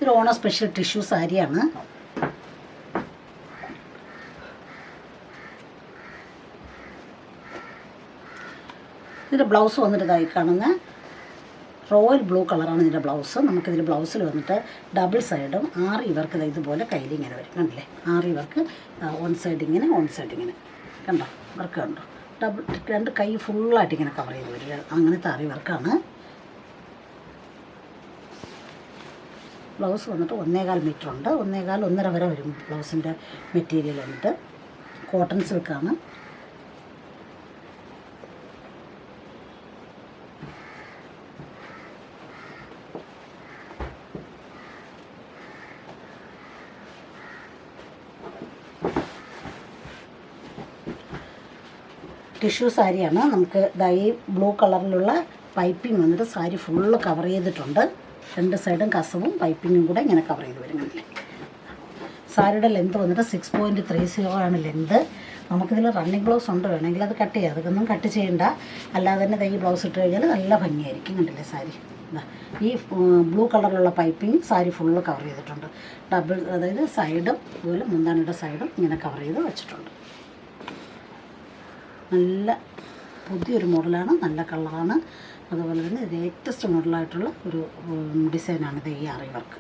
ഇതൊരു Onam special tissue സാരിയാണ്. ഇതിൻ്റെ ബ്ലൗസ് വന്നിട്ട് ഇതായി കാണുന്ന റോയൽ ബ്ലൂ കളറാണ് ഇതിൻ്റെ ബ്ലൗസ്. നമുക്കിതിൽ ബ്ലൗസിൽ വന്നിട്ട് ഡബിൾ സൈഡും 6 ഇവർക്ക് ഇതുപോലെ കയ്യിൽ ഇങ്ങനെ വരും. കണ്ടില്ലേ, 6 ഇവർക്ക് വൺ സൈഡ് ഇങ്ങനെ, വൺ സൈഡ് ഇങ്ങനെ. കണ്ടോ, വർക്ക് കണ്ടോ, ഡബിൾ 2 കൈ ഫുള്ളായിട്ട് ഇങ്ങനെ കവർ ചെയ്ത് വരിക. അങ്ങനത്തെ 6 ഇവർക്കാണ്. ബ്ലൗസ് വന്നിട്ട് 1.25 മീറ്റർ ഉണ്ട്. 1.25 1.5 വരെ വരും ബ്ലൗസിൻ്റെ മെറ്റീരിയൽ വന്നിട്ട്. കോട്ടൺ സിൽക്കാണ്. ടിഷ്യൂ സാരിയാണ്. നമുക്ക് ഈ ബ്ലൂ കളറിലുള്ള പൈപ്പിംഗ് വന്നിട്ട് സാരി ഫുള്ള് കവർ ചെയ്തിട്ടുണ്ട്. 2 സൈഡും കസവും പൈപ്പിങ്ങും കൂടെ ഇങ്ങനെ കവർ ചെയ്ത് വരുന്നില്ലേ. സാരിയുടെ ലെന്ത് വന്നിട്ട് 6.30 ആണ് ലെന്ത്. നമുക്കിതിൽ റണ്ണിങ് ബ്ലൗസ് ഉണ്ട്, വേണമെങ്കിൽ അത് കട്ട് ചെയ്യാം. അതൊന്നും കട്ട് ചെയ്യണ്ട. അല്ലാതെ തന്നെ ഈ ബ്ലൗസ് ഇട്ട് കഴിഞ്ഞാൽ നല്ല ഭംഗിയായിരിക്കും. കണ്ടില്ലേ സാരി. ഈ ബ്ലൂ കളറിലുള്ള പൈപ്പിംഗ് സാരി ഫുള്ള് കവർ ചെയ്തിട്ടുണ്ട്. ഡബിൾ, അതായത് സൈഡും അതുപോലെ മുന്താണിയുടെ സൈഡും ഇങ്ങനെ കവർ ചെയ്ത് വെച്ചിട്ടുണ്ട്. നല്ല പുതിയൊരു മോഡലാണ്, നല്ല കളറാണ്. അതുപോലെ തന്നെ ലേറ്റസ്റ്റ് മോഡലായിട്ടുള്ള ഒരു ഡിസൈനാണിത് ഈ 6 വർക്ക്.